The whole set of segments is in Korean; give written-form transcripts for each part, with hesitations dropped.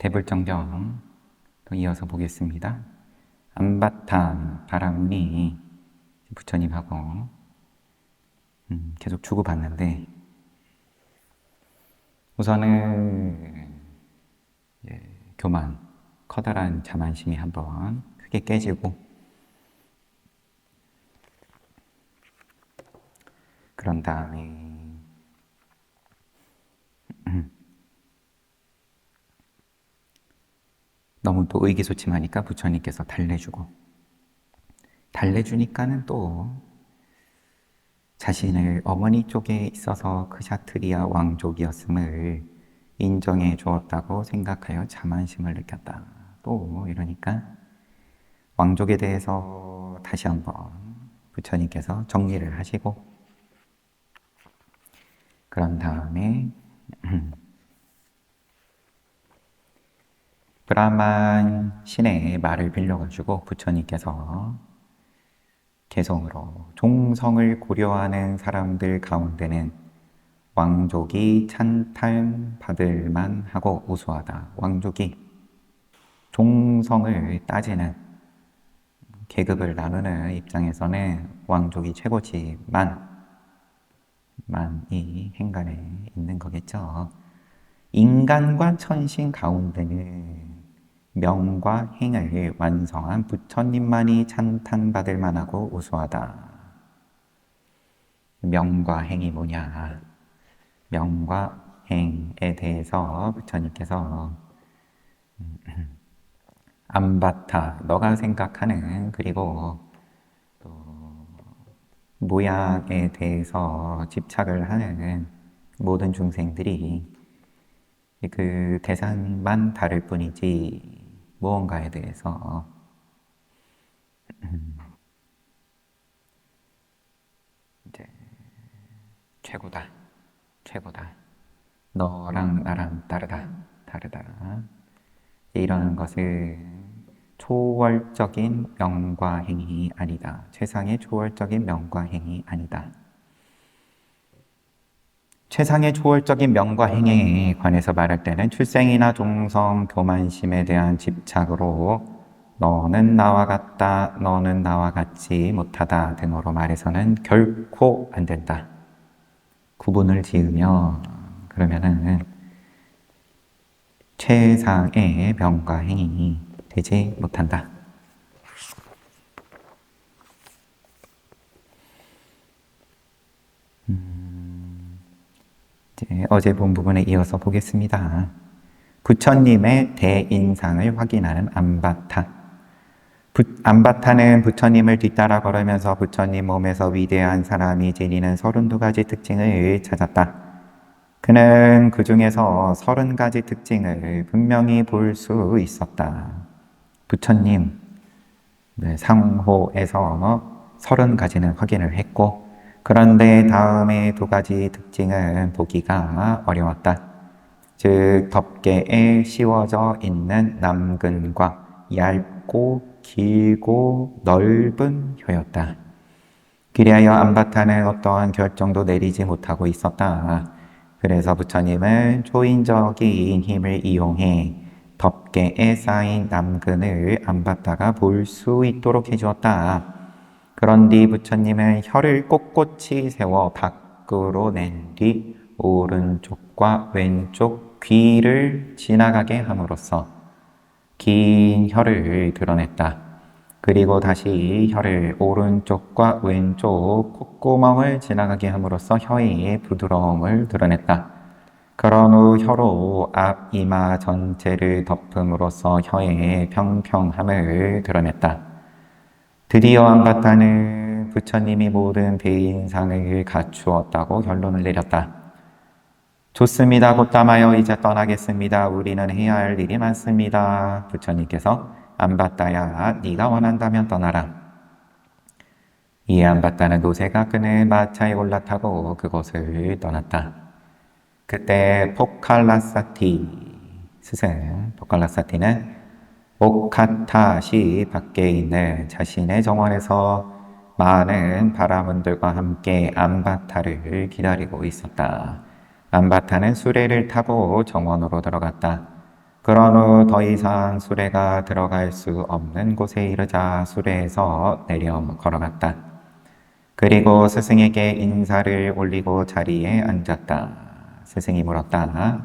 대불정경 또 이어서 보겠습니다. 안바타 바라문이 부처님하고 계속 주고받는데, 우선은 교만, 커다란 자만심이 한번 크게 깨지고, 그런 다음에 너무 또 의기소침하니까 부처님께서 달래주니까는 또 자신을 어머니 쪽에 있어서 크샤트리아 왕족이었음을 인정해 주었다고 생각하여 자만심을 느꼈다. 또 이러니까 왕족에 대해서 다시 한번 부처님께서 정리를 하시고, 그런 다음에 브라만 신의 말을 빌려가지고 부처님께서 개성으로 종성을 고려하는 사람들 가운데는 왕족이 찬탄받을 만하고 우수하다. 왕족이 종성을 따지는, 계급을 나누는 입장에서는 왕족이 최고지만, 이 행간에 있는 거겠죠. 인간과 천신 가운데는 명과 행을 완성한 부처님만이 찬탄받을 만하고 우수하다. 명과 행이 뭐냐? 명과 행에 대해서 부처님께서 안바타, 너가 생각하는, 그리고 또 모양에 대해서 집착을 하는 모든 중생들이 그 대상만 다를 뿐이지 무언가에 대해서 이제 최고다. 너랑 나랑 다르다. 이러는 것은 초월적인 명과 행이 아니다. 최상의 초월적인 명과 행이 아니다. 최상의 초월적인 명과 행에 관해서 말할 때는 출생이나 종성, 교만심에 대한 집착으로 너는 나와 같다, 너는 나와 같지 못하다 등으로 말해서는 결코 안 된다. 구분을 지으며 그러면은 최상의 명과 행이 되지 못한다. 어제 본 부분에 이어서 보겠습니다. 부처님의 대인상을 확인하는 안바타. 안바타는 부처님을 뒤따라 걸으면서 부처님 몸에서 위대한 사람이 지니는 32가지 특징을 찾았다. 그는 그 중에서 30가지 특징을 분명히 볼 수 있었다. 부처님 상호에서 30가지는 확인을 했고, 그런데 다음에 2가지 특징은 보기가 어려웠다. 즉, 덮개에 씌워져 있는 남근과 얇고 길고 넓은 혀였다. 그리하여 안바타는 어떠한 결정도 내리지 못하고 있었다. 그래서 부처님은 초인적인 힘을 이용해 덮개에 쌓인 남근을 안바타가 볼 수 있도록 해주었다. 그런 뒤 부처님은 혀를 꼿꼿이 세워 밖으로 낸 뒤 오른쪽과 왼쪽 귀를 지나가게 함으로써 긴 혀를 드러냈다. 그리고 다시 혀를 오른쪽과 왼쪽 콧구멍을 지나가게 함으로써 혀의 부드러움을 드러냈다. 그런 후 혀로 앞 이마 전체를 덮음으로써 혀의 평평함을 드러냈다. 드디어 안바타는 부처님이 모든 대인상을 갖추었다고 결론을 내렸다. 좋습니다. 곧담하여 이제 떠나겠습니다. 우리는 해야 할 일이 많습니다. 부처님께서 안바타야, 네가 원한다면 떠나라. 이에 안바타는 노새가 끄는 마차에 올라타고 그곳을 떠났다. 그때 포칼라사티 스승, 포칼라사티는 오카타시 밖에 있는 자신의 정원에서 많은 바라문들과 함께 안바타를 기다리고 있었다. 안바타는 수레를 타고 정원으로 들어갔다. 그런 후 더 이상 수레가 들어갈 수 없는 곳에 이르자 수레에서 내려 걸어갔다. 그리고 스승에게 인사를 올리고 자리에 앉았다. 스승이 물었다.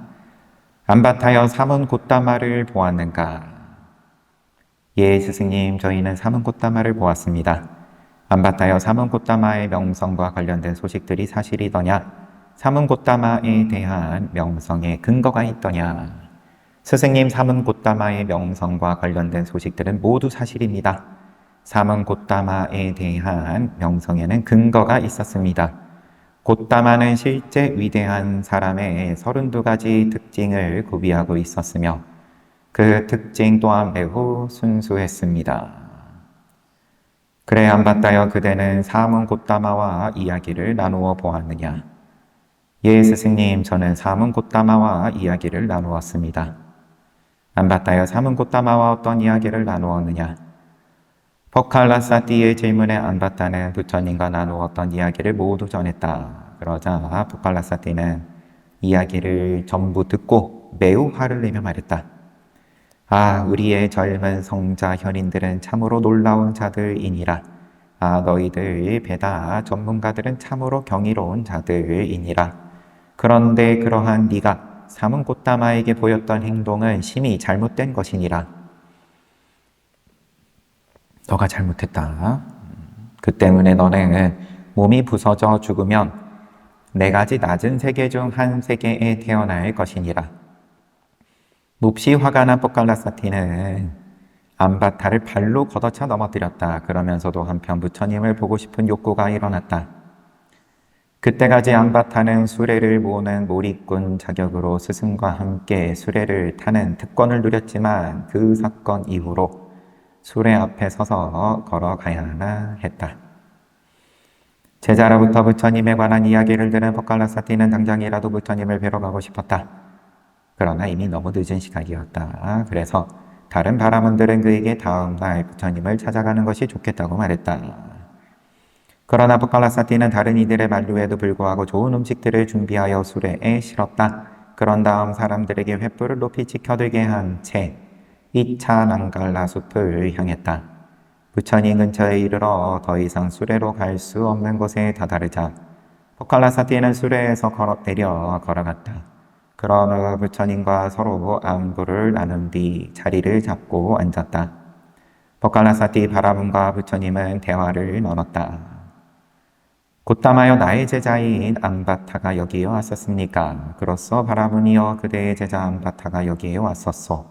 안바타여 사문 곶다마를 보았는가? 예, 스승님, 저희는 사문 곶다마를 보았습니다. 안바타여 사문 곶다마의 명성과 관련된 소식들이 사실이더냐? 사문 곶다마에 대한 명성에 근거가 있더냐? 스승님, 사문 곶다마의 명성과 관련된 소식들은 모두 사실입니다. 사문 곶다마에 대한 명성에는 근거가 있었습니다. 곶다마는 실제 위대한 사람의 32가지 특징을 구비하고 있었으며 그 특징 또한 매우 순수했습니다. 그래, 안바타여, 그대는 사문 곶다마와 이야기를 나누어 보았느냐? 예, 스승님, 저는 사문 곶다마와 이야기를 나누었습니다. 안바타여, 사문 곶다마와 어떤 이야기를 나누었느냐? 포칼라사티의 질문에 안바타는 부처님과 나누었던 이야기를 모두 전했다. 그러자 포칼라사티는 이야기를 전부 듣고 매우 화를 내며 말했다. 아, 우리의 젊은 성자 현인들은 참으로 놀라운 자들이니라. 아, 너희들 베다 전문가들은 참으로 경이로운 자들이니라. 그런데 그러한 네가 사문 곶다마에게 보였던 행동은 심히 잘못된 것이니라. 너가 잘못했다. 그 때문에 너는 몸이 부서져 죽으면 4가지 낮은 세계 중 한 세계에 태어날 것이니라. 몹시 화가 난 포칼라사티는 안바타를 발로 걷어차 넘어뜨렸다. 그러면서도 한편 부처님을 보고 싶은 욕구가 일어났다. 그때까지 안바타는 수레를 모으는 몰입꾼 자격으로 스승과 함께 수레를 타는 특권을 누렸지만 그 사건 이후로 수레 앞에 서서 걸어가야 하나 했다. 제자로부터 부처님에 관한 이야기를 들은 포칼라사티는 당장이라도 부처님을 뵈러 가고 싶었다. 그러나 이미 너무 늦은 시간이었다. 그래서 다른 바라문들은 그에게 다음 날 부처님을 찾아가는 것이 좋겠다고 말했다. 그러나 포칼라사티는 다른 이들의 만류에도 불구하고 좋은 음식들을 준비하여 수레에 실었다. 그런 다음 사람들에게 횃불을 높이 지켜들게 한 채 2차 낭갈라 숲을 향했다. 부처님 근처에 이르러 더 이상 수레로 갈 수 없는 곳에 다다르자 포칼라사티는 수레에서 내려 걸어갔다. 그런 후 부처님과 서로 안부를 나눈 뒤 자리를 잡고 앉았다. 포칼라사티 바라문과 부처님은 대화를 나눴다. 곶다마여, 나의 제자인 안바타가 여기에 왔었습니까? 그렇소, 바라문이여, 그대의 제자 안바타가 여기에 왔었소.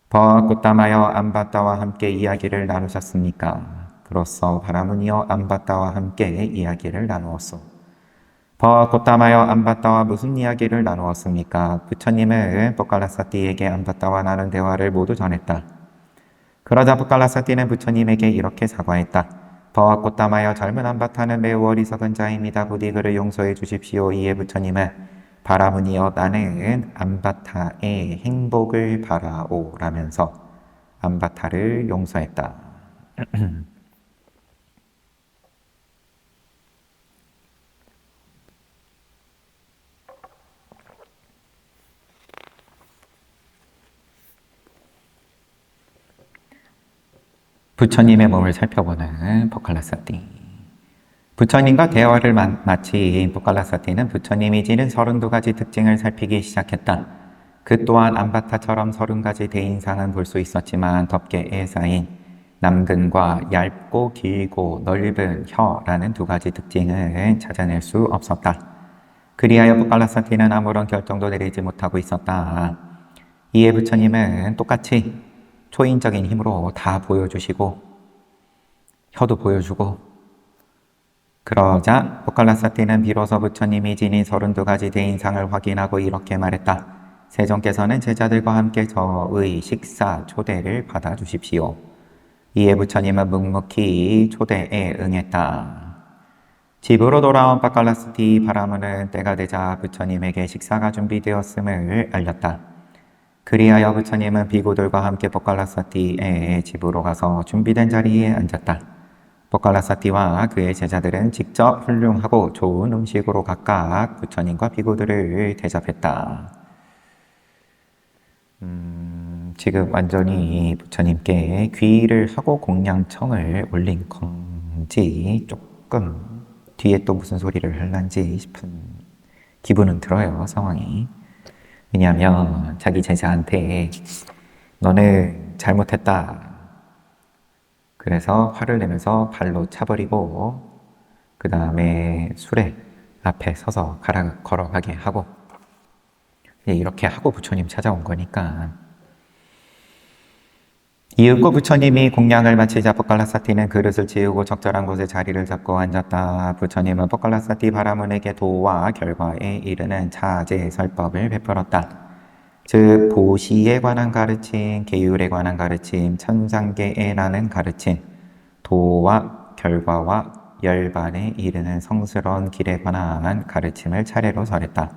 곶다마여, 안바타와 함께 이야기를 나누셨습니까? 그렇소, 바라문이여, 안바타와 함께 이야기를 나누었소. 곶다마여, 안바타와 무슨 이야기를 나누었습니까? 부처님은 포칼라사티에게 안바타와 나눈 대화를 모두 전했다. 그러자 포칼라사티는 부처님에게 이렇게 사과했다. 곶다마여, 젊은 안바타는 매우 어리석은 자입니다. 부디 그를 용서해 주십시오. 이에 부처님은 바라문이여, 나는 안바타의 행복을 바라오라면서 안바타를 용서했다. 부처님의 몸을 살펴보는 포칼라사티. 부처님과 대화를 마친 포칼라사티는 부처님이 지닌 32가지 특징을 살피기 시작했다. 그 또한 안바타처럼 30가지 대인상은 볼 수 있었지만 덮개에 쌓인 남근과 얇고 길고 넓은 혀라는 2가지 특징을 찾아낼 수 없었다. 그리하여 포칼라사티는 아무런 결정도 내리지 못하고 있었다. 이에 부처님은 똑같이 초인적인 힘으로 다 보여주시고 혀도 보여주고 그러자 포칼라사티는 비로소 부처님이 지닌 32가지 대인상을 확인하고 이렇게 말했다. 세존께서는 제자들과 함께 저의 식사 초대를 받아주십시오. 이에 부처님은 묵묵히 초대에 응했다. 집으로 돌아온 포칼라사티 바라문은 때가 되자 부처님에게 식사가 준비되었음을 알렸다. 그리하여 부처님은 비구들과 함께 포칼라사티의 집으로 가서 준비된 자리에 앉았다. 포칼라사티와 그의 제자들은 직접 훌륭하고 좋은 음식으로 각각 부처님과 비구들을 대접했다. 지금 완전히 부처님께 귀의를 하고 공양청을 올린 건지 조금 뒤에 또 무슨 소리를 할란지 싶은 기분은 들어요, 상황이. 왜냐하면 자기 제자한테 너는 잘못했다. 그래서 화를 내면서 발로 차버리고 그 다음에 수레 앞에 서서 걸어가게 하고 이렇게 하고 부처님 찾아온 거니까. 이윽고 부처님이 공양을 마치자 뽀깔라사티는 그릇을 치우고 적절한 곳에 자리를 잡고 앉았다. 부처님은 뽀깔라사티 바라문에게 도와 결과에 이르는 차제 설법을 베풀었다. 즉 보시에 관한 가르침, 계율에 관한 가르침, 천상계에 라는 가르침, 도와 결과와 열반에 이르는 성스러운 길에 관한 가르침을 차례로 설했다.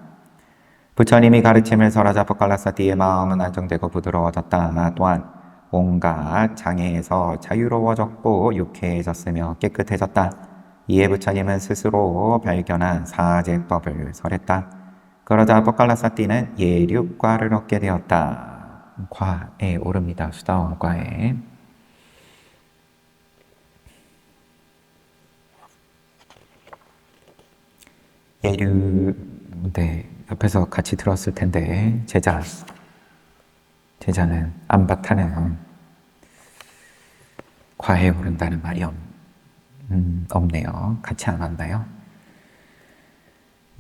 부처님이 가르침을 설하자 뽀깔라사티의 마음은 안정되고 부드러워졌다. 또한 온갖 장애에서 자유로워졌고 유쾌해졌으며 깨끗해졌다. 이에 부처님은 스스로 발견한 사제법을 설했다. 그러자 뽀깔라사티는 예륙과를 얻게 되었다. 과에 오릅니다. 수다원과에. 예륙, 네, 옆에서 같이 들었을 텐데 제자는 안바타는 과에 오른다는 말이 없네요. 같이 안 왔나요?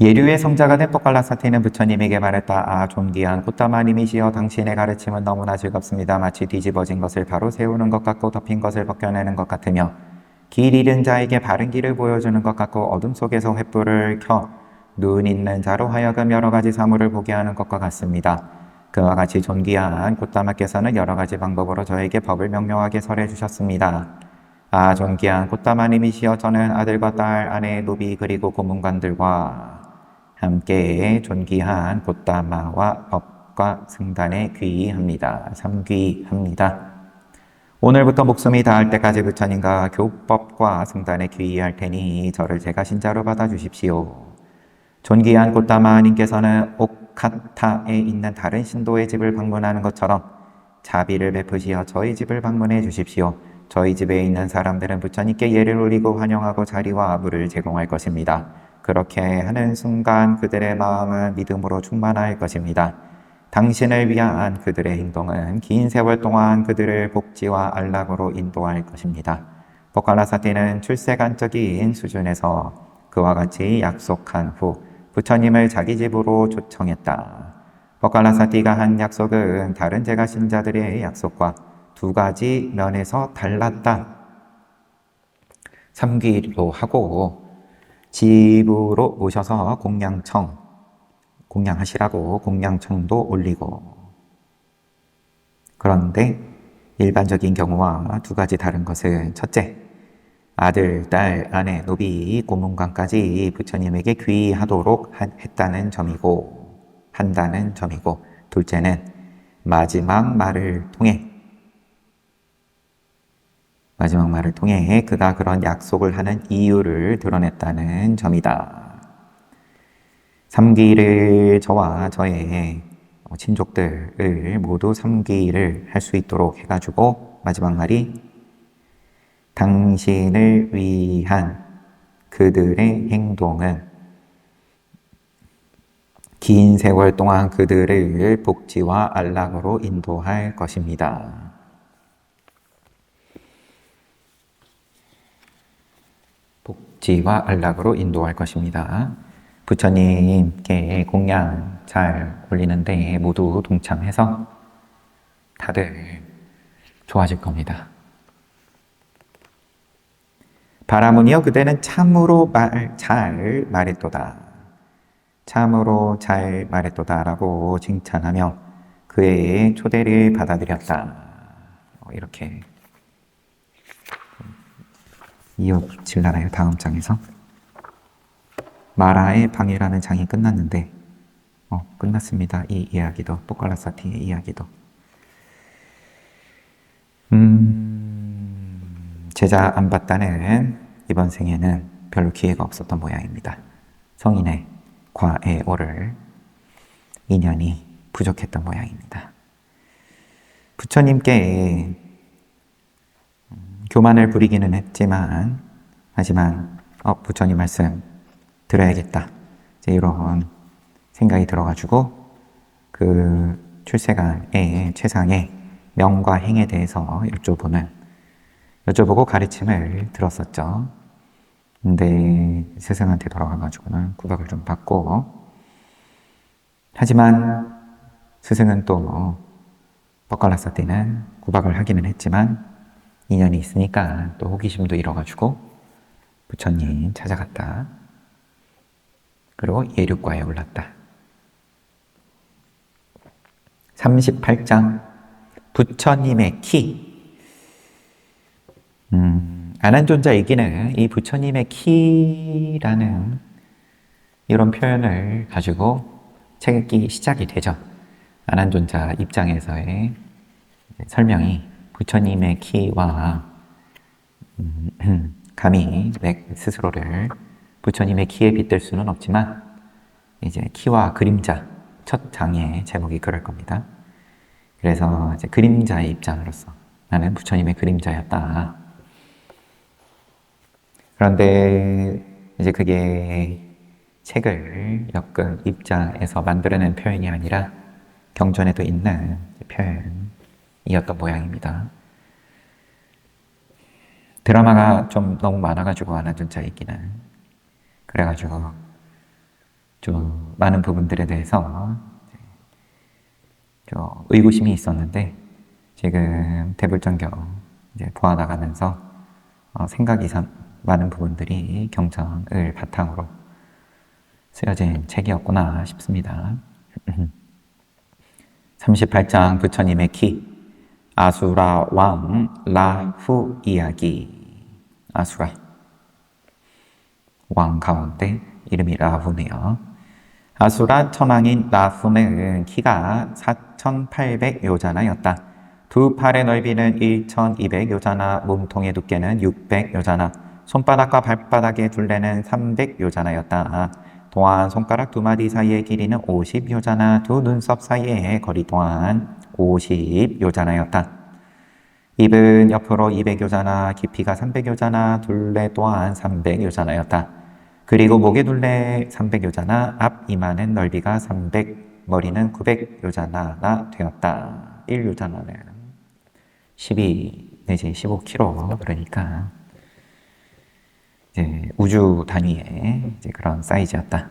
예류의 성자가 된 뽀깔라사티는 부처님에게 말했다. 아, 존귀한 꽃다마님이시여, 당신의 가르침은 너무나 즐겁습니다. 마치 뒤집어진 것을 바로 세우는 것 같고 덮인 것을 벗겨내는 것 같으며 길 잃은 자에게 바른 길을 보여주는 것 같고 어둠 속에서 횃불을 켜 눈 있는 자로 하여금 여러 가지 사물을 보게 하는 것과 같습니다. 그와 같이 존귀한 꽃다마께서는 여러 가지 방법으로 저에게 법을 명료하게 설해 주셨습니다. 아, 존귀한 꽃다마님이시여, 저는 아들과 딸, 아내, 노비 그리고 고문관들과 함께 존귀한 꽃다마와 법과 승단에 귀의합니다. 삼귀합니다. 오늘부터 목숨이 닿을 때까지 부처님과 교법과 승단에 귀의할 테니 저를 제가 신자로 받아주십시오. 존귀한 꽃다마님께서는 옥카타에 있는 다른 신도의 집을 방문하는 것처럼 자비를 베푸시어 저희 집을 방문해 주십시오. 저희 집에 있는 사람들은 부처님께 예를 올리고 환영하고 자리와 물을 제공할 것입니다. 그렇게 하는 순간 그들의 마음은 믿음으로 충만할 것입니다. 당신을 위한 그들의 행동은 긴 세월 동안 그들을 복지와 안락으로 인도할 것입니다. 뽀깔라사티는 출세간적인 수준에서 그와 같이 약속한 후 부처님을 자기 집으로 초청했다. 뽀깔라사티가 한 약속은 다른 제가 신자들의 약속과 두 가지 면에서 달랐다. 삼귀로 하고 집으로 모셔서 공양하시라고 공양청도 올리고, 그런데 일반적인 경우와 두 가지 다른 것은 첫째, 아들, 딸, 아내, 노비, 고문관까지 부처님에게 귀의하도록 한다는 점이고, 둘째는 마지막 말을 통해 그가 그런 약속을 하는 이유를 드러냈다는 점이다. 삼귀를 저와 저의 친족들을 모두 삼귀를 할 수 있도록 해가지고 마지막 말이 당신을 위한 그들의 행동은 긴 세월 동안 그들을 복지와 안락으로 인도할 것입니다. 복지와 안락으로 인도할 것입니다. 부처님께 공양 잘 올리는데 모두 동참해서 다들 좋아질 겁니다. 바라문이여, 그대는 참으로 잘 말했도다. 참으로 잘 말했도다 라고 칭찬하며 그의 초대를 받아들였다. 이렇게 이어질라나요? 다음 장에서 마라의 방해라는 장이 끝났는데 끝났습니다. 이 이야기도, 뽀깔라사티의 이야기도. 제자 안바타는 이번 생에는 별로 기회가 없었던 모양입니다. 성인의 과에 오를 인연이 부족했던 모양입니다. 부처님께 교만을 부리기는 했지만, 하지만 부처님 말씀 들어야겠다, 이제 이런 생각이 들어가지고 그 출세간의 최상의 명과 행에 대해서 여쭤보고 가르침을 들었었죠. 근데 스승한테 돌아가가지고는 구박을 좀 받고, 하지만 스승은 또 뻐깔났을 때는 구박을 하기는 했지만 인연이 있으니까 또 호기심도 잃어가지고 부처님 찾아갔다. 그리고 예륙과에 올랐다. 38장 부처님의 키. 아난존자이기는 이 부처님의 키라는 이런 표현을 가지고 책이 시작이 되죠. 아난존자 입장에서의 설명이 부처님의 키와 감히 내 스스로를 부처님의 키에 빗댈 수는 없지만 이제 키와 그림자 첫 장의 제목이 그럴 겁니다. 그래서 이제 그림자의 입장으로서 나는 부처님의 그림자였다. 그런데 이제 그게 책을 엮은 입장에서 만들어낸 표현이 아니라 경전에도 있는 표현이었던 모양입니다. 드라마가 좀 너무 많아가지고 아난존자 얘기는, 그래가지고 좀 많은 부분들에 대해서 좀 의구심이 있었는데 지금 대불전경 이제 보아나가면서 생각 이상 많은 부분들이 경전을 바탕으로 쓰여진 책이었구나 싶습니다. 38장 부처님의 키. 아수라 왕 라후 이야기. 아수라 왕 가운데 이름이 라후네요. 아수라 천왕인 라후는 키가 4,800요자나였다. 두 팔의 넓이는 1,200요자나, 몸통의 두께는 600요자나, 손바닥과 발바닥의 둘레는 300요자나였다. 또한 손가락 두 마디 사이의 길이는 50요자나, 두 눈썹 사이의 거리 또한 50요자나였다. 입은 옆으로 200요자나, 깊이가 300요자나, 둘레 또한 300요자나였다. 그리고 목의 둘레 300요자나, 앞 이마는 넓이가 300, 머리는 900요자나가 되었다. 1요자나는 12 내지 15kg, 그러니까 이제 우주 단위의 이제 그런 사이즈였다.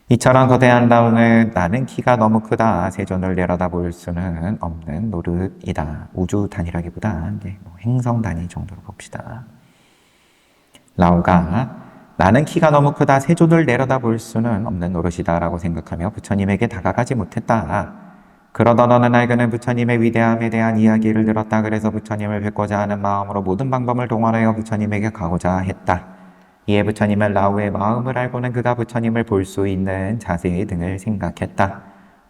이처럼 거대한 라오는 나는 키가 너무 크다, 세존을 내려다볼 수는 없는 노릇이다. 우주 단위라기보다 이제 행성 단위 정도로 봅시다. 라오가 나는 키가 너무 크다, 세존을 내려다볼 수는 없는 노릇이다 라고 생각하며 부처님에게 다가가지 못했다. 그러던 어느 날 그는 부처님의 위대함에 대한 이야기를 들었다. 그래서 부처님을 뵙고자 하는 마음으로 모든 방법을 동원하여 부처님에게 가고자 했다. 이에 부처님은 라오의 마음을 알고는 그가 부처님을 볼 수 있는 자세 등을 생각했다.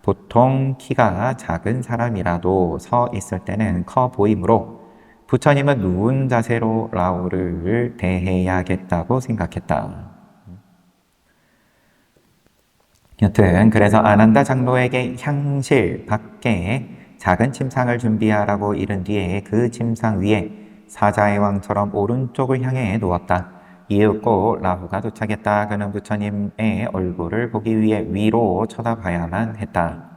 보통 키가 작은 사람이라도 서 있을 때는 커 보이므로 부처님은 누운 자세로 라오를 대해야겠다고 생각했다. 여튼 그래서 아난다 장로에게 향실 밖에 작은 침상을 준비하라고 이른 뒤에 그 침상 위에 사자의 왕처럼 오른쪽을 향해 누웠다. 이윽고 라후가 도착했다. 그는 부처님의 얼굴을 보기 위해 위로 쳐다봐야만 했다.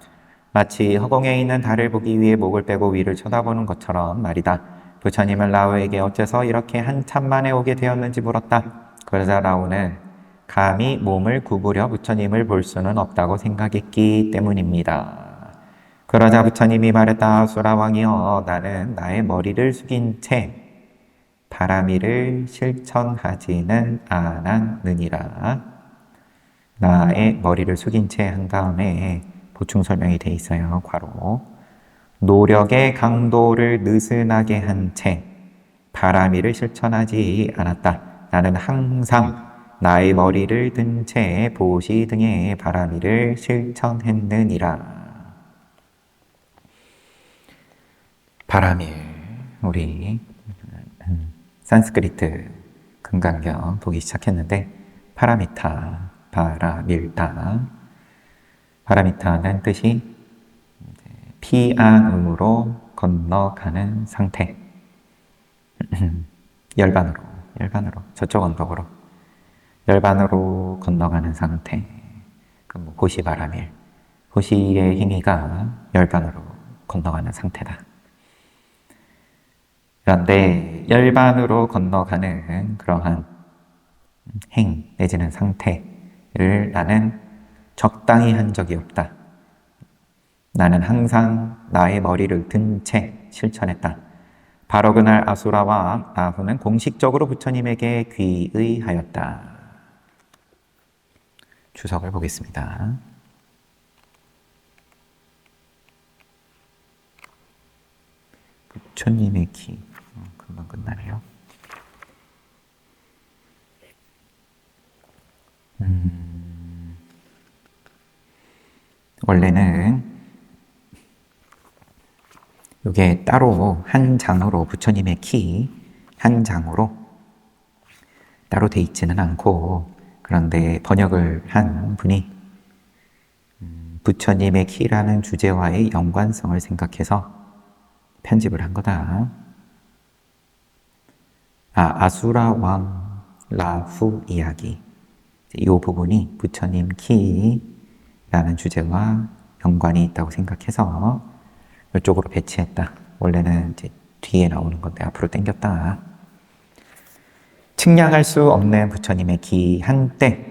마치 허공에 있는 달을 보기 위해 목을 빼고 위를 쳐다보는 것처럼 말이다. 부처님은 라후에게 어째서 이렇게 한참 만에 오게 되었는지 물었다. 그러자 라후는 감히 몸을 구부려 부처님을 볼 수는 없다고 생각했기 때문입니다. 그러자 부처님이 말했다. 수라왕이여, 나는 나의 머리를 숙인 채 바라미를 실천하지는 않았느니라. 나의 머리를 숙인 채 한 다음에 보충 설명이 돼 있어요. 괄호. 노력의 강도를 느슨하게 한 채 바라미를 실천하지 않았다. 나는 항상 나의 머리를 든 채 보시 등의 바라미를 실천했느니라. 바라밀, 우리 산스크리트 금강경 보기 시작했는데 파라미타, 바라밀타. 파라미타는 뜻이 피안음으로 건너가는 상태. 열반으로 저쪽 언덕으로 열반으로 건너가는 상태. 뭐 호시바라밀, 호시의 행위가 열반으로 건너가는 상태다. 그런데 열반으로 건너가는 그러한 행 내지는 상태를 나는 적당히 한 적이 없다. 나는 항상 나의 머리를 든 채 실천했다. 바로 그날 아수라와 나후는 공식적으로 부처님에게 귀의하였다. 주석을 보겠습니다. 부처님의 귀. 금방 끝나네요. 원래는 이게 따로 한 장으로 부처님의 키 한 장으로 따로 돼 있지는 않고, 그런데 번역을 한 분이 부처님의 키라는 주제와의 연관성을 생각해서 편집을 한 거다. 아수라 왕 라후 이야기, 이 부분이 부처님 키라는 주제와 연관이 있다고 생각해서 이쪽으로 배치했다. 원래는 이제 뒤에 나오는 건데 앞으로 당겼다. 측량할 수 없는 부처님의 기 한때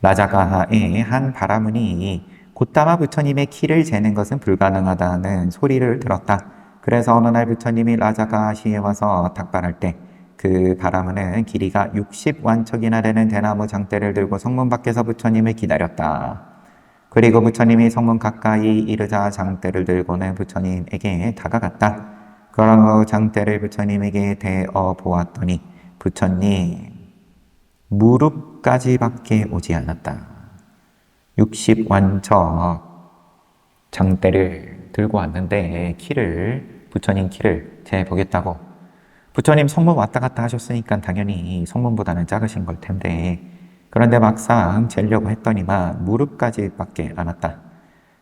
라자가의 한 바라문이 고타마 부처님의 키를 재는 것은 불가능하다는 소리를 들었다. 그래서 어느 날 부처님이 라자가시에 와서 닥발할 때 그 바라문은 길이가 60완척이나 되는 대나무 장대를 들고 성문 밖에서 부처님을 기다렸다. 그리고 부처님이 성문 가까이 이르자 장대를 들고는 부처님에게 다가갔다. 그런 후 장대를 부처님에게 대어 보았더니 부처님 무릎까지밖에 오지 않았다. 60완척 장대를 들고 왔는데 부처님 키를 재보겠다고. 부처님 성문 왔다 갔다 하셨으니까 당연히 성문보다는 작으신 걸 텐데, 그런데 막상 재려고 했더니만 무릎까지밖에 안 왔다.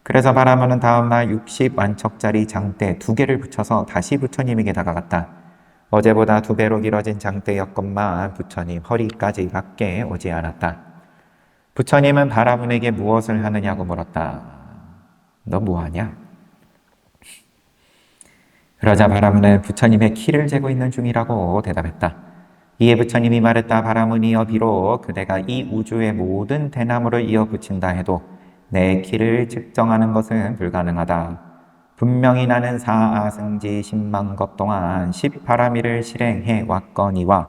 그래서 바라문은 다음날 60완척짜리 장대 2개를 붙여서 다시 부처님에게 다가갔다. 어제보다 2배로 길어진 장대였건만 부처님 허리까지밖에 오지 않았다. 부처님은 바라문에게 무엇을 하느냐고 물었다. 너 뭐하냐? 그러자 바라문은 부처님의 키를 재고 있는 중이라고 대답했다. 이에 부처님이 말했다. 바라문이여, 비록 그대가 이 우주의 모든 대나무를 이어 붙인다 해도 내 키를 측정하는 것은 불가능하다. 분명히 나는 사아승지 10만겁 동안 10바라미를 실행해 왔거니와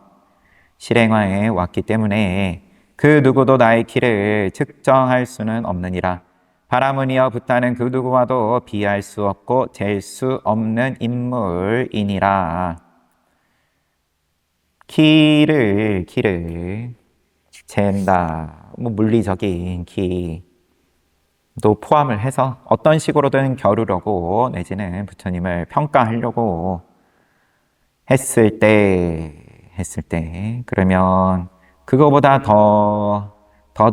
실행하에 왔기 때문에 그 누구도 나의 키를 측정할 수는 없느니라. 바라문이여, 붓다는 그 누구와도 비할 수 없고 잴 수 없는 인물이니라. 키를 잰다. 물리적인 키도 포함을 해서 어떤 식으로든 겨루려고 내지는 부처님을 평가하려고 했을 때 그러면 그거보다 더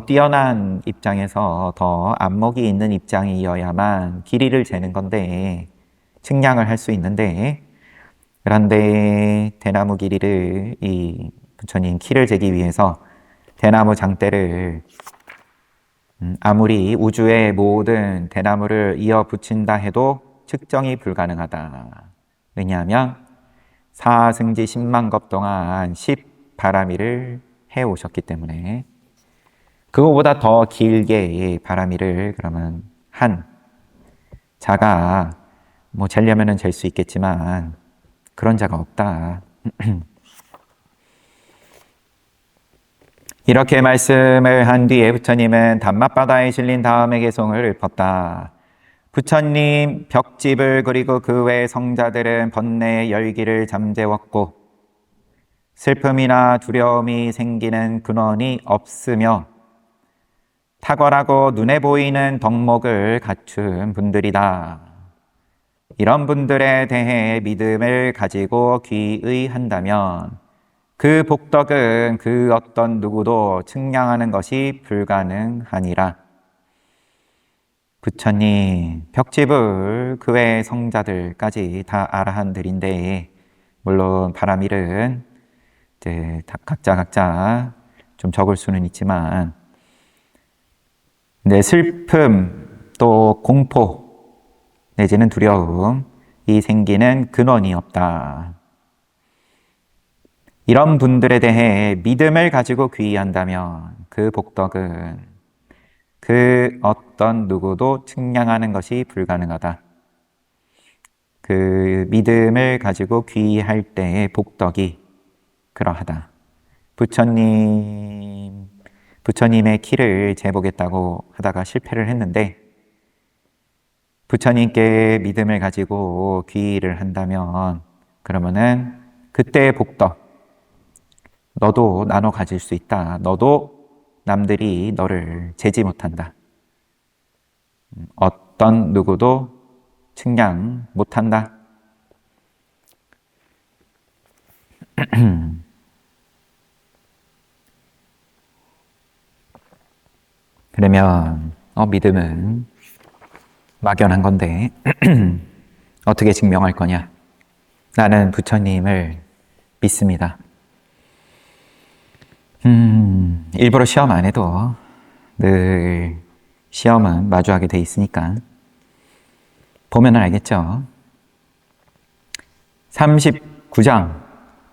뛰어난 입장에서 더 안목이 있는 입장이어야만 길이를 재는 건데, 측량을 할 수 있는데, 그런데 대나무 길이를 이 부처님 키를 재기 위해서 대나무 장대를 아무리 우주의 모든 대나무를 이어 붙인다 해도 측정이 불가능하다. 왜냐하면 사승지 10만겁 동안 10바라미를 해오셨기 때문에. 그거보다 더 길게 바라미를 그러면 한 자가 재려면은 잴 수 있겠지만 그런 자가 없다. 이렇게 말씀을 한 뒤에 부처님은 단맛바다에 실린 다음에 개송을 읊었다. 부처님 벽집을 그리고 그 외 성자들은 번뇌의 열기를 잠재웠고 슬픔이나 두려움이 생기는 근원이 없으며 탁월하고 눈에 보이는 덕목을 갖춘 분들이다. 이런 분들에 대해 믿음을 가지고 귀의한다면 그 복덕은 그 어떤 누구도 측량하는 것이 불가능하니라. 부처님 벽집을 그 외 성자들까지 다 아라한들인데 물론 바라밀은 이제 다 각자 좀 적을 수는 있지만 내 슬픔 또 공포 내지는 두려움이 생기는 근원이 없다. 이런 분들에 대해 믿음을 가지고 귀의한다면 그 복덕은 그 어떤 누구도 측량하는 것이 불가능하다. 그 믿음을 가지고 귀의할 때의 복덕이 그러하다. 부처님의 키를 재보겠다고 하다가 실패를 했는데 부처님께 믿음을 가지고 귀의를 한다면 그러면은 그때의 복덕 너도 나눠 가질 수 있다. 너도 남들이 너를 재지 못한다. 어떤 누구도 측량 못한다. 그러면 믿음은 막연한 건데 어떻게 증명할 거냐? 나는 부처님을 믿습니다. 일부러 시험 안 해도 늘 시험은 마주하게 돼 있으니까 보면 알겠죠. 39장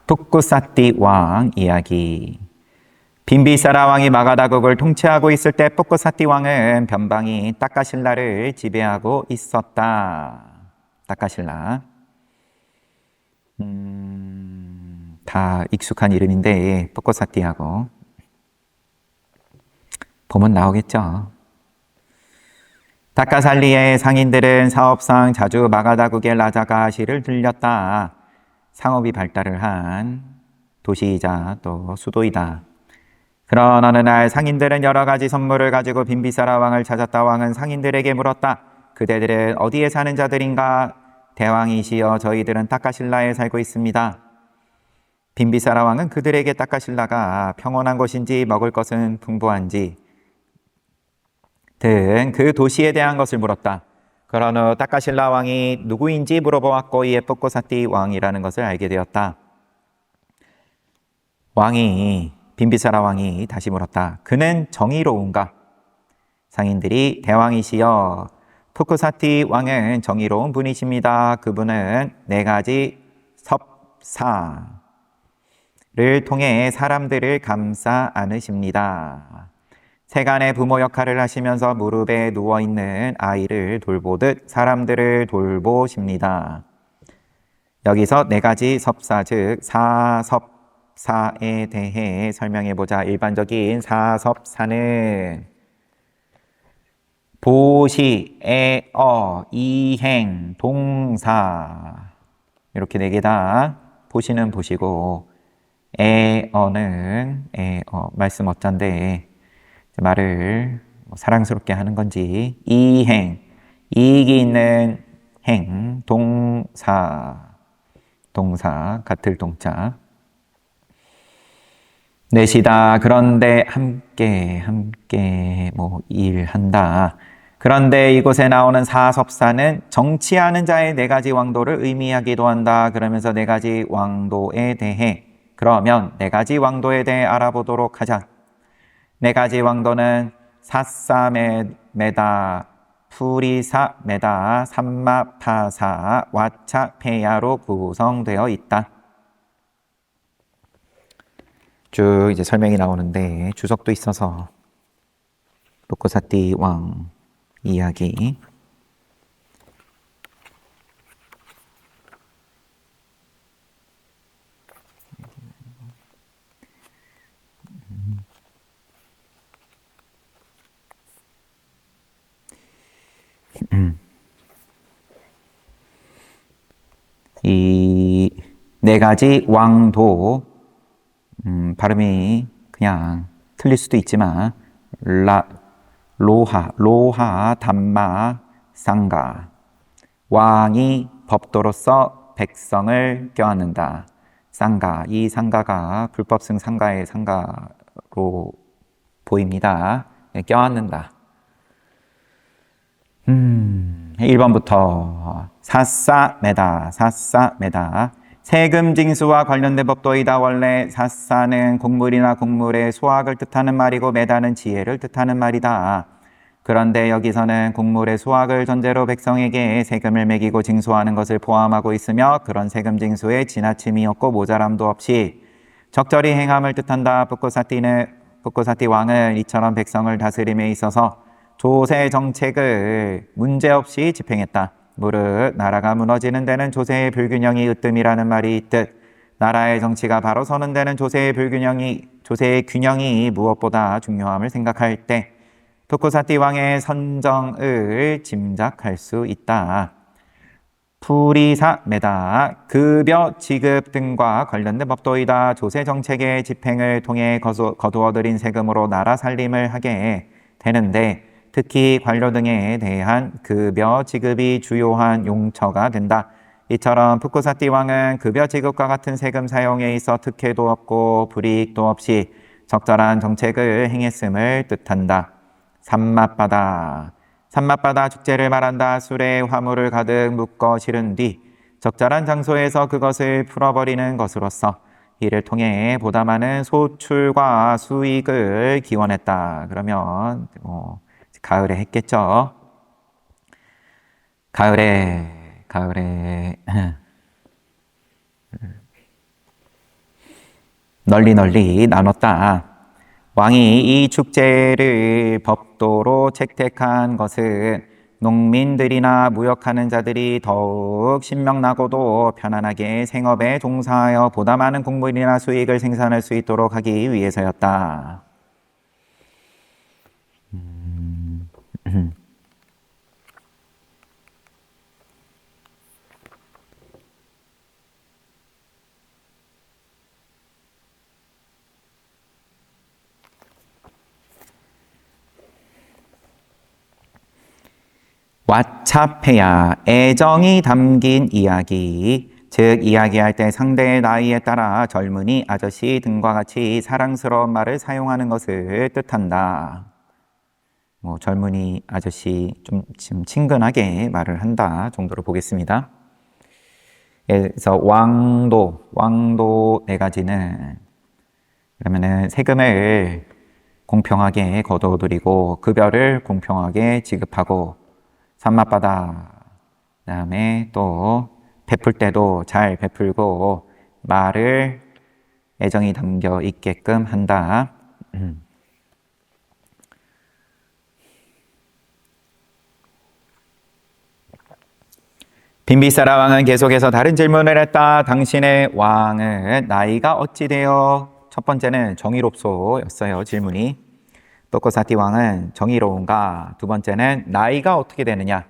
푸꾸사띠 왕 이야기. 빈비사라 왕이 마가다국을 통치하고 있을 때 푸꾸사띠 왕은 변방이 따까실라를 지배하고 있었다. 따까실라. 다 익숙한 이름인데 푸꾸사띠하고 보면 나오겠죠. 따까살리의 상인들은 사업상 자주 마가다국의 라자가시를 들렸다. 상업이 발달을 한 도시이자 또 수도이다. 그런 어느 날 상인들은 여러 가지 선물을 가지고 빈비사라 왕을 찾았다. 왕은 상인들에게 물었다. 그대들은 어디에 사는 자들인가? 대왕이시여 저희들은 따까실라에 살고 있습니다. 빈비사라 왕은 그들에게 따까실라가 평온한 곳인지 먹을 것은 풍부한지 등 그 도시에 대한 것을 물었다. 그런 후 따까실라 왕이 누구인지 물어보았고 이에 푸꾸사띠 왕이라는 것을 알게 되었다. 빈비사라 왕이 다시 물었다. 그는 정의로운가? 상인들이 대왕이시여 푸꾸사띠 왕은 정의로운 분이십니다. 그분은 4가지 섭사를 통해 사람들을 감싸 안으십니다. 세간의 부모 역할을 하시면서 무릎에 누워있는 아이를 돌보듯 사람들을 돌보십니다. 여기서 4가지 섭사, 즉 사섭사에 대해 설명해보자. 일반적인 사섭사는 보시, 애어, 이행, 동사 이렇게 4개다. 보시는 보시고 애어는 애어, 말씀 어쩐데 말을 사랑스럽게 하는 건지 이행, 이익이 있는 행, 동사 같을 동자 넷이다. 그런데 함께 일한다. 그런데 이곳에 나오는 사섭사는 정치하는 자의 4가지 왕도를 의미하기도 한다. 그러면서 4가지 왕도에 대해 그러면 4가지 왕도에 대해 알아보도록 하자. 4가지 왕도는 사사메다, 푸리사메다, 삼마파사, 와차페야로 구성되어 있다. 쭉 이제 설명이 나오는데 주석도 있어서 푸꾸사띠 왕 이야기. 이 4가지 왕도 발음이 그냥 틀릴 수도 있지만 로하, 담마, 상가. 왕이 법도로서 백성을 껴안는다. 상가, 이 상가가 불법승 상가의 상가로 보입니다. 껴안는다. 1번부터 사사매다, 사사매다. 세금 징수와 관련된 법도이다. 원래 사사는 곡물이나 곡물의 수확을 뜻하는 말이고 매다는 지혜를 뜻하는 말이다. 그런데 여기서는 곡물의 수확을 전제로 백성에게 세금을 매기고 징수하는 것을 포함하고 있으며 그런 세금 징수에 지나침이 없고 모자람도 없이 적절히 행함을 뜻한다. 붓고사티 왕은 이처럼 백성을 다스림에 있어서 조세 정책을 문제없이 집행했다. 무릇 나라가 무너지는 데는 조세의 불균형이 으뜸이라는 말이 있듯 나라의 정치가 바로 서는 데는 조세의 균형이 무엇보다 중요함을 생각할 때 붓고사티 왕의 선정을 짐작할 수 있다. 풀이사매다. 급여 지급 등과 관련된 법도이다. 조세 정책의 집행을 통해 거두어들인 세금으로 나라 살림을 하게 되는데 특히 관료 등에 대한 급여 지급이 주요한 용처가 된다. 이처럼 붓고사티 왕은 급여 지급과 같은 세금 사용에 있어 특혜도 없고 불이익도 없이 적절한 정책을 행했음을 뜻한다. 산맛바다 축제를 말한다. 술에 화물을 가득 묶어 실은 뒤 적절한 장소에서 그것을 풀어버리는 것으로서 이를 통해 보다 많은 소출과 수익을 기원했다. 그러면 가을에 했겠죠. 가을에 널리 나눴다. 왕이 이 축제를 법도로 채택한 것은 농민들이나 무역하는 자들이 더욱 신명나고도 편안하게 생업에 종사하여 보다 많은 곡물이나 수익을 생산할 수 있도록 하기 위해서였다. 왓차페야, 애정이 담긴 이야기, 즉 이야기할 때 상대의 나이에 따라 젊은이, 아저씨 등과 같이 사랑스러운 말을 사용하는 것을 뜻한다. 젊은이, 아저씨 좀 친근하게 말을 한다 정도로 보겠습니다. 그래서 왕도 네 가지는 그러면은 세금을 공평하게 거둬들이고 급여를 공평하게 지급하고 산맛바다, 그 다음에 또 베풀 때도 잘 베풀고 말을 애정이 담겨 있게끔 한다. 빈비사라 왕은 계속해서 다른 질문을 했다. 당신의 왕은 나이가 어찌 되어? 첫 번째는 정의롭소였어요. 질문이. 붓고사티 왕은 정의로운가? 두 번째는 나이가 어떻게 되느냐?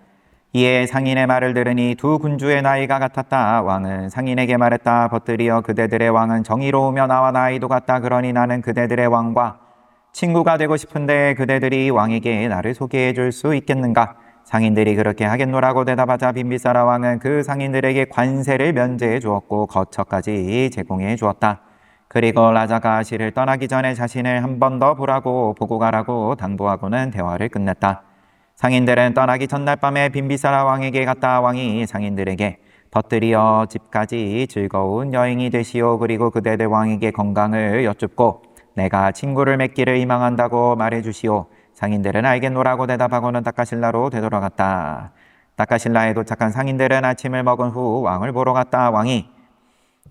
이에 상인의 말을 들으니 두 군주의 나이가 같았다. 왕은 상인에게 말했다. 벗들이여 그대들의 왕은 정의로우며 나와 나이도 같다. 그러니 나는 그대들의 왕과 친구가 되고 싶은데 그대들이 왕에게 나를 소개해 줄 수 있겠는가? 상인들이 그렇게 하겠노라고 대답하자 빈비사라 왕은 그 상인들에게 관세를 면제해 주었고 거처까지 제공해 주었다. 그리고 라자가 시를 떠나기 전에 자신을 한 번 더 보고 가라고 당부하고는 대화를 끝냈다. 상인들은 떠나기 전날 밤에 빈비사라 왕에게 갔다. 왕이 상인들에게 벗들이여 집까지 즐거운 여행이 되시오. 그리고 그대들 왕에게 건강을 여쭙고 내가 친구를 맺기를 희망한다고 말해주시오. 상인들은 알겠노라고 대답하고는 다카실라로 되돌아갔다. 다카실라에 도착한 상인들은 아침을 먹은 후 왕을 보러 갔다. 왕이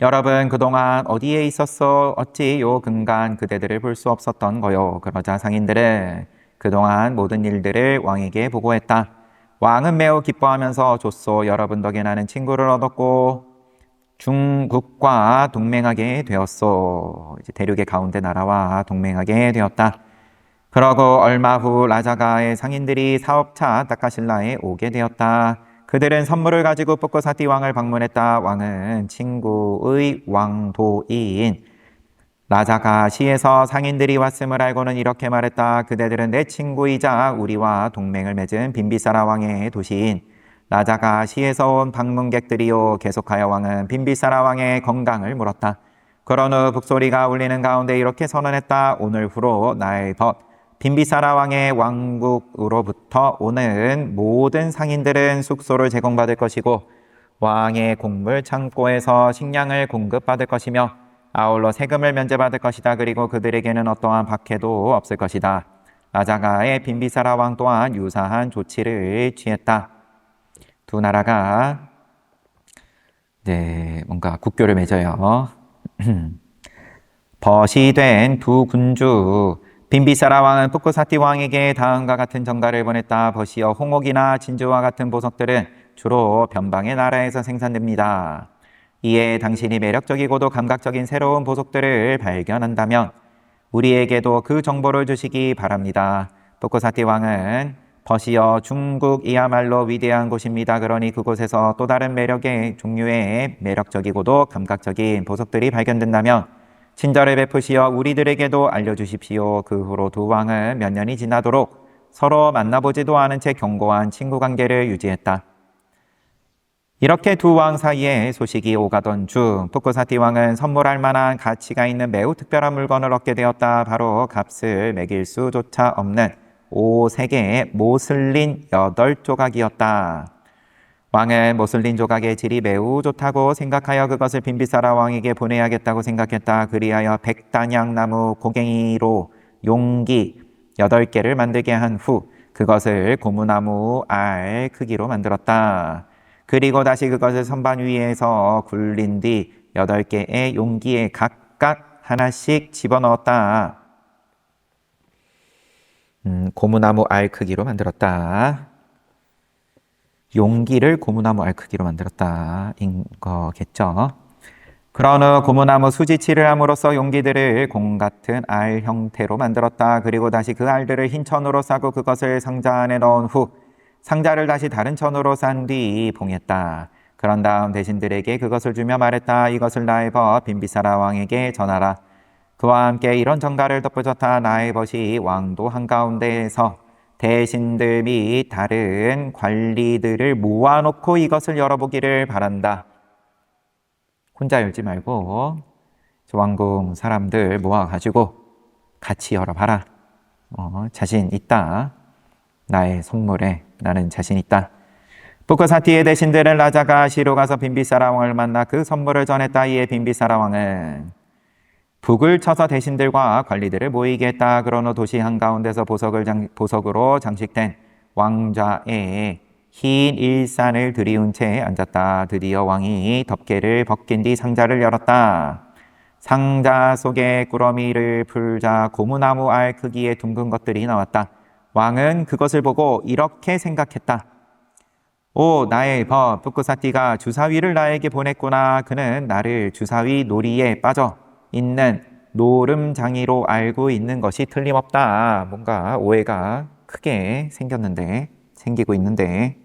여러분 그동안 어디에 있었어? 어찌 요 근간 그대들을 볼 수 없었던 거요? 그러자 상인들은 그동안 모든 일들을 왕에게 보고했다. 왕은 매우 기뻐하면서 좋소. 여러분 덕에 나는 친구를 얻었고 중국과 동맹하게 되었소. 이제 대륙의 가운데 나라와 동맹하게 되었다. 그러고 얼마 후 라자가의 상인들이 사업차 다카실라에 오게 되었다. 그들은 선물을 가지고 붓고사티 왕을 방문했다. 왕은 친구의 왕도인 라자가 시에서 상인들이 왔음을 알고는 이렇게 말했다. 그대들은 내 친구이자 우리와 동맹을 맺은 빈비사라 왕의 도시인 라자가 시에서 온 방문객들이요. 계속하여 왕은 빈비사라 왕의 건강을 물었다. 그런 후 북소리가 울리는 가운데 이렇게 선언했다. 오늘 후로 나의 벗 빈비사라 왕의 왕국으로부터 오는 모든 상인들은 숙소를 제공받을 것이고 왕의 곡물 창고에서 식량을 공급받을 것이며 아울러 세금을 면제받을 것이다. 그리고 그들에게는 어떠한 박해도 없을 것이다. 라자가의 빈비사라 왕 또한 유사한 조치를 취했다. 두 나라가 뭔가 국교를 맺어요. 벗이 된 두 군주 빈비사라 왕은 푸쿠사티 왕에게 다음과 같은 전가를 보냈다. 벗이여 홍옥이나 진주와 같은 보석들은 주로 변방의 나라에서 생산됩니다. 이에 당신이 매력적이고도 감각적인 새로운 보석들을 발견한다면 우리에게도 그 정보를 주시기 바랍니다. 푸쿠사티 왕은 벗이여 중국이야말로 위대한 곳입니다. 그러니 그곳에서 또 다른 매력의 종류의 매력적이고도 감각적인 보석들이 발견된다면 친절을 베푸시어 우리들에게도 알려주십시오. 그 후로 두 왕은 몇 년이 지나도록 서로 만나보지도 않은 채 견고한 친구 관계를 유지했다. 이렇게 두 왕 사이에 소식이 오가던 중 푸쿠사티 왕은 선물할 만한 가치가 있는 매우 특별한 물건을 얻게 되었다. 바로 값을 매길 수조차 없는 옷3개의 모슬린 8조각이었다. 왕은 모슬린 조각의 질이 매우 좋다고 생각하여 그것을 빈비사라 왕에게 보내야겠다고 생각했다. 그리하여 100단양 나무 고갱이로 용기 8개를 만들게 한 후 그것을 고무나무 알 크기로 만들었다. 그리고 다시 그것을 선반 위에서 굴린 뒤 8개의 용기에 각각 하나씩 집어넣었다. 고무나무 알 크기로 만들었다. 용기를 고무나무 알 크기로 만들었다. 인 거겠죠. 그런 후 고무나무 수지칠을 함으로써 용기들을 공 같은 알 형태로 만들었다. 그리고 다시 그 알들을 흰 천으로 싸고 그것을 상자 안에 넣은 후 상자를 다시 다른 천으로 싼 뒤 봉했다. 그런 다음 대신들에게 그것을 주며 말했다. 이것을 나의 벗 빈비사라 왕에게 전하라. 그와 함께 이런 전가를 덧붙였다. 나의 벗이 왕도 한가운데에서 대신들 및 다른 관리들을 모아놓고 이것을 열어보기를 바란다. 혼자 열지 말고 왕궁 사람들 모아가지고 같이 열어봐라. 자신 있다. 나의 선물에 나는 자신 있다. 푸쿠사티의 대신들은 라자가 시로 가서 빈비사라 왕을 만나 그 선물을 전했다. 이에 빈비사라 왕은 북을 쳐서 대신들과 관리들을 모이게 했다. 그런 후 도시 한가운데서 보석으로 장식된 왕좌에 흰 일산을 들이운 채 앉았다. 드디어 왕이 덮개를 벗긴 뒤 상자를 열었다. 상자 속에 꾸러미를 풀자 고무나무 알 크기의 둥근 것들이 나왔다. 왕은 그것을 보고 이렇게 생각했다. 오, 나의 벗 푸쿠사티가 주사위를 나에게 보냈구나. 그는 나를 주사위 놀이에 빠져 있는 노름장이로 알고 있는 것이 틀림없다. 뭔가 오해가 크게 생기고 있는데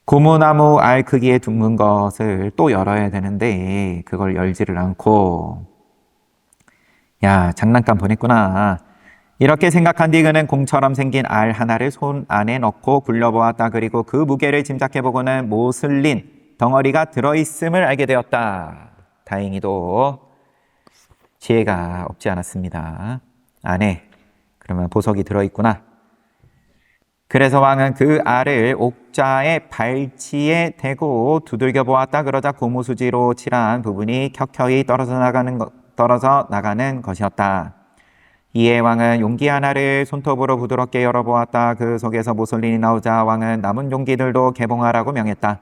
고무나무 알 크기의 둥근 것을 또 열어야 되는데 그걸 열지를 않고 야, 장난감 보냈구나. 이렇게 생각한 뒤 그는 공처럼 생긴 알 하나를 손 안에 넣고 굴려보았다. 그리고 그 무게를 짐작해보고는 모슬린 덩어리가 들어있음을 알게 되었다. 다행히도 지혜가 없지 않았습니다. 안에 그러면 보석이 들어있구나. 그래서 왕은 그 알을 옥자의 발치에 대고 두들겨 보았다. 그러자 고무수지로 칠한 부분이 켜켜이 떨어져 나가는 것이었다. 이에 왕은 용기 하나를 손톱으로 부드럽게 열어보았다. 그 속에서 모슬린이 나오자 왕은 남은 용기들도 개봉하라고 명했다.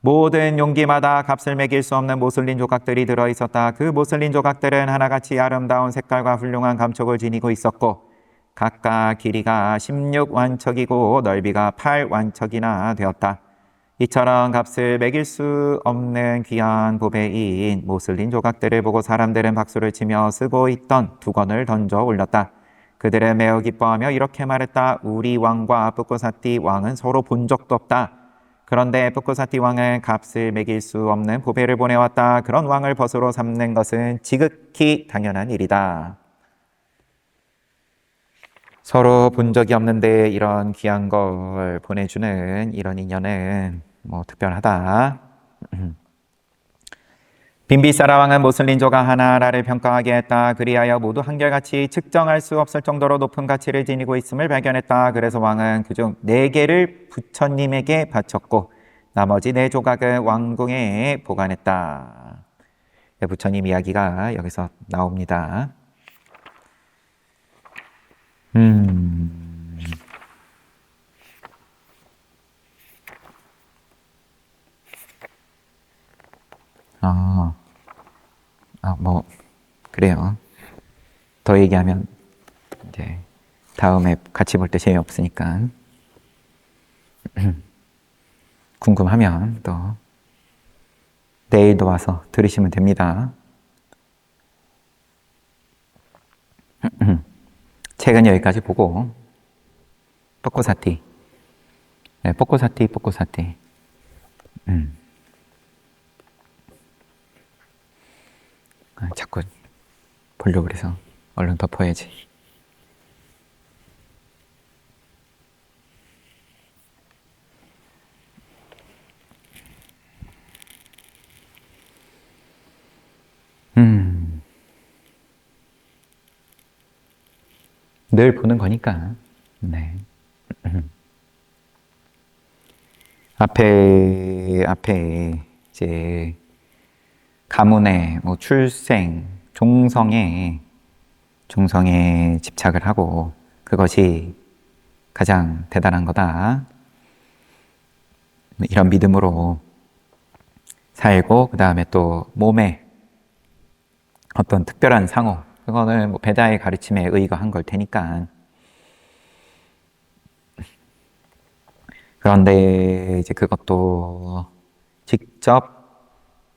모든 용기마다 값을 매길 수 없는 모슬린 조각들이 들어있었다. 그 모슬린 조각들은 하나같이 아름다운 색깔과 훌륭한 감촉을 지니고 있었고 각각 길이가 16완척이고 넓이가 8완척이나 되었다. 이처럼 값을 매길 수 없는 귀한 보배인 모슬린 조각들을 보고 사람들은 박수를 치며 쓰고 있던 두건을 던져 올렸다. 그들은 매우 기뻐하며 이렇게 말했다. 우리 왕과 푸쿠사티 왕은 서로 본 적도 없다. 그런데 푸쿠사티 왕은 값을 매길 수 없는 보배를 보내왔다. 그런 왕을 벗으로 삼는 것은 지극히 당연한 일이다. 서로 본 적이 없는데 이런 귀한 걸 보내주는 이런 인연은 특별하다. 빈비사라 왕은 모슬린조가 하나하나를 평가하게 했다. 그리하여 모두 한결같이 측정할 수 없을 정도로 높은 가치를 지니고 있음을 발견했다. 그래서 왕은 그중 4개를 부처님에게 바쳤고 나머지 4조각은 왕궁에 보관했다. 부처님 이야기가 여기서 나옵니다. 뭐 그래요. 더 얘기하면 이제 다음에 같이 볼 때 재미없으니까 궁금하면 또 내일도 와서 들으시면 됩니다. 책은 여기까지 보고 뽀꼬사티. 네, 뽀꼬사티. 자꾸 보려고 그래서 얼른 덮어야지. 늘 보는 거니까. 네. 앞에 이제 가문의 뭐 출생, 종성에 집착을 하고 그것이 가장 대단한 거다. 이런 믿음으로 살고 그 다음에 또 몸에 어떤 특별한 상호, 그거는 뭐 베다의 가르침에 의거한 걸 테니까. 그런데 이제 그것도 직접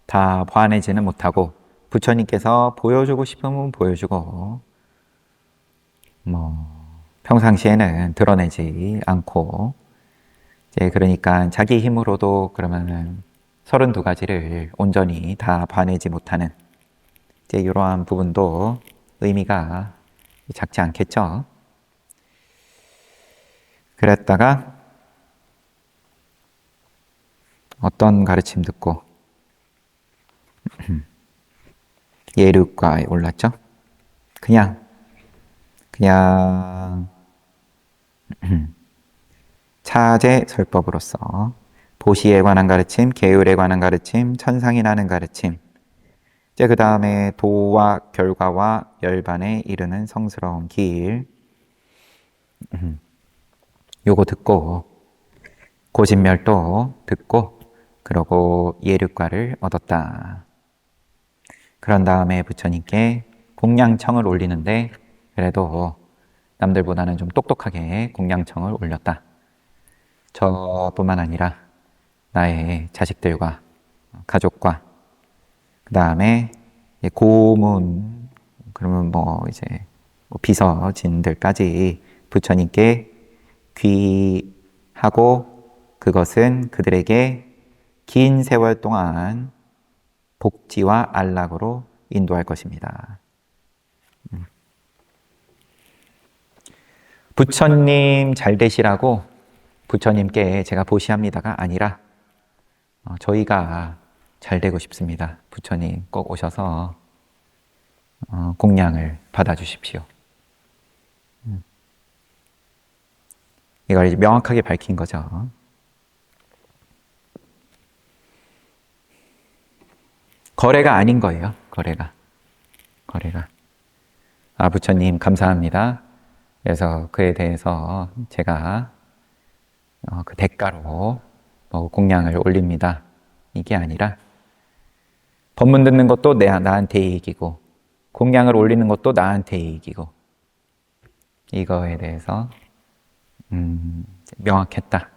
다 보완하지는 못하고 부처님께서 보여주고 싶으면 보여주고 뭐 평상시에는 드러내지 않고 이제 그러니까 자기 힘으로도 그러면은 32가지를 온전히 다 봐내지 못하는 이제 이러한 부분도 의미가 작지 않겠죠. 그랬다가 어떤 가르침 듣고 예륵과에 올랐죠. 그냥 차제 설법으로서 보시에 관한 가르침, 계율에 관한 가르침, 천상이라는 가르침, 이제 그 다음에 도와 결과와 열반에 이르는 성스러운 길, 요거 듣고 고진멸도 듣고 그러고 예륵과를 얻었다. 그런 다음에 부처님께 공양청을 올리는데 그래도 남들보다는 좀 똑똑하게 공양청을 올렸다. 저뿐만 아니라 나의 자식들과 가족과 그 다음에 고문, 그러면 뭐 이제 비서진들까지 부처님께 귀하고 그것은 그들에게 긴 세월 동안 복지와 안락으로 인도할 것입니다. 부처님 잘 되시라고 부처님께 제가 보시합니다가 아니라 저희가 잘 되고 싶습니다. 부처님 꼭 오셔서 공양을 받아주십시오. 이걸 이제 명확하게 밝힌 거죠. 거래가 아닌 거예요. 거래가. 부처님 감사합니다. 그래서 그에 대해서 제가 그 대가로 공양을 올립니다. 이게 아니라 법문 듣는 것도 나한테 이익이고 공양을 올리는 것도 나한테 이익이고 이거에 대해서 명확했다.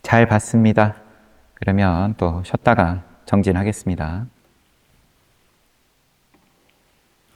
잘 봤습니다. 그러면 또 쉬었다가 정진하겠습니다.